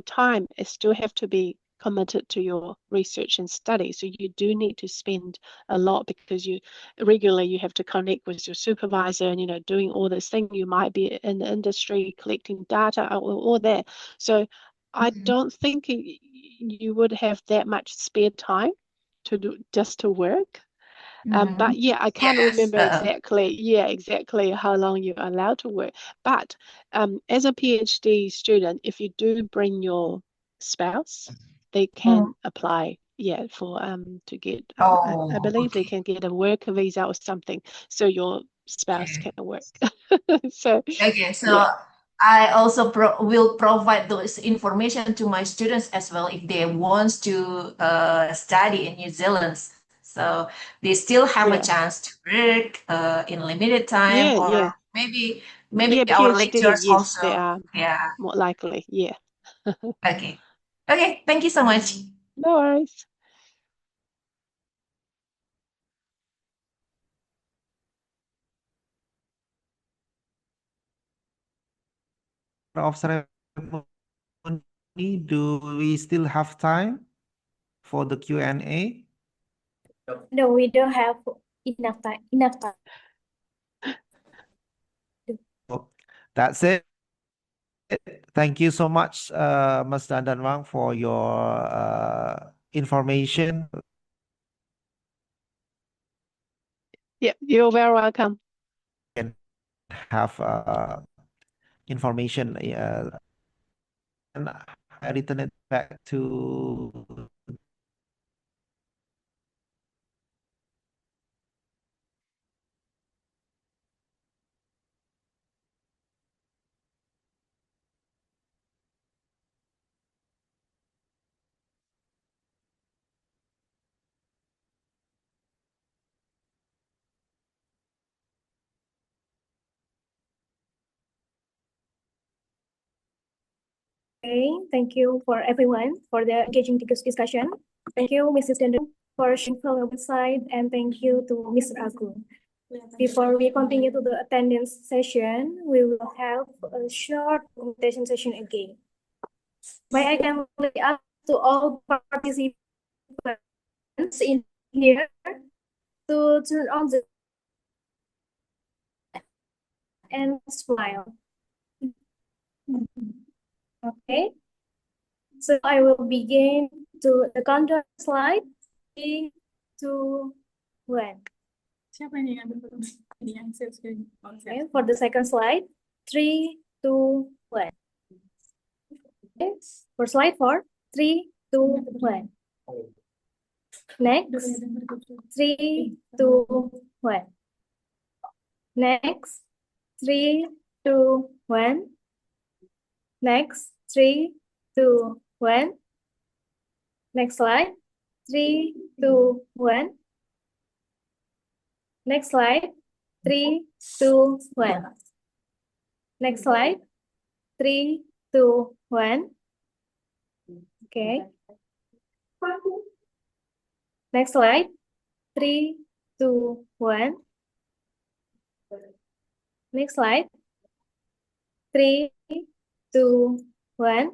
time is still have to be committed to your research and study. So you do need to spend a lot because you regularly have to connect with your supervisor and doing all this thing. You might be in the industry collecting data or all that. So I don't think you would have that much spare time to do just to work. But yeah, I can't Yes. remember exactly how long you're allowed to work. But as a PhD student, if you do bring your spouse, they can apply, for to get, I Oh, believe they okay. can get a work visa or something, so your spouse can work. So Okay, so yeah, I also will provide those information to my students as well if they want to study in New Zealand. So they still have a yeah, chance to work in limited time, yeah. or maybe Yeah, our PhD, lecturers yes, they also. are Yeah. more likely. Yeah. Okay. Okay. Thank you so much. No worries. Of ceremony, do we still have time for the Q&A? No, we don't have enough time. Oh, that's it. Thank you so much, Mas Dandan Wang, for your information. Yeah, you're very welcome. And have information, and I return it back to. Okay, thank you for everyone for the engaging discussion. Thank you, Mrs. Dendon, for sharing valuable insight, and thank you to Mr. Agung. Before we continue to the attendance session, we will have a short presentation session again. May I kindly ask to all participants in here to turn on the and smile. Okay, so I will begin to the countdown slide. 3, 2, 1. Siapa ini yang ngambil ini yang share screen? Okay, for the second slide, 3, 2, 1. Okay, for slide 4, 3, 2, 1. Next, 3, 2, 1. Next, 3, 2, 1. Next, 3, 2, 1. Next slide, 3, 2, 1. Next slide, 3, 2, 1. Next slide, 3, 2, 1. Okay. Next slide, 3, 2, 1. Next slide, 3, 2, 1.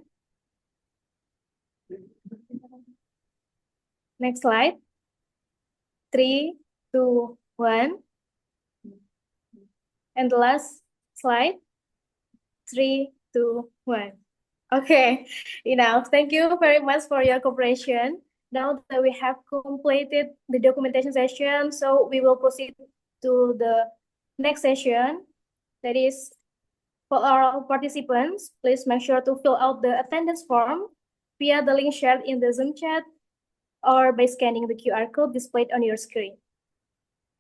Next slide, 3, 2, 1. And the last slide, 3, 2, 1. Okay, enough. Thank you very much for your cooperation. Now that we have completed the documentation session, so we will proceed to the next session. That is, for our participants, please make sure to fill out the attendance form via the link shared in the Zoom chat or by scanning the QR code displayed on your screen.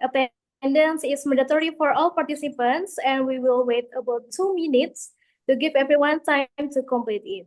Attendance is mandatory for all participants, and we will wait about 2 minutes to give everyone time to complete it.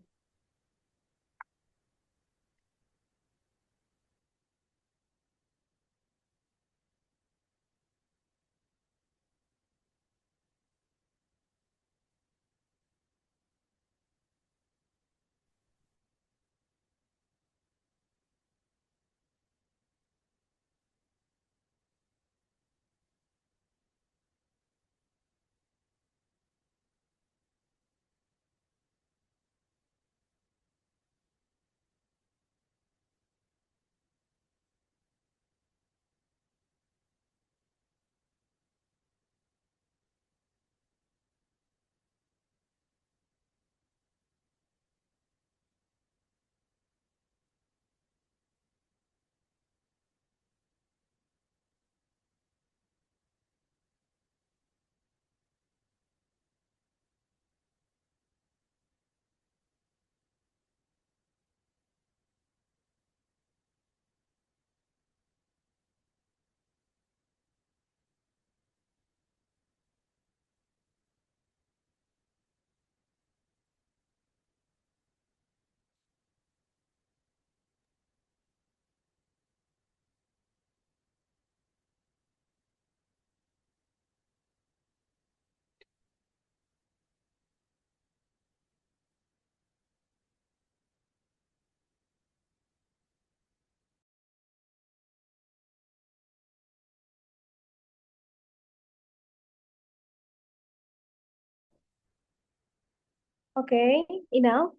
Okay, enough.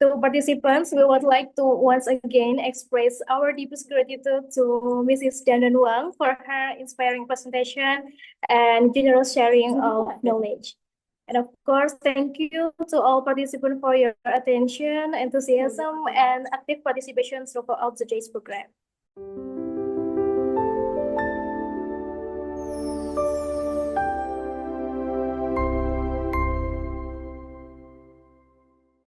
To participants, we would like to once again express our deepest gratitude to Mrs. Dandan Wang for her inspiring presentation and generous sharing of knowledge. And of course, thank you to all participants for your attention, enthusiasm, and active participation throughout today's program.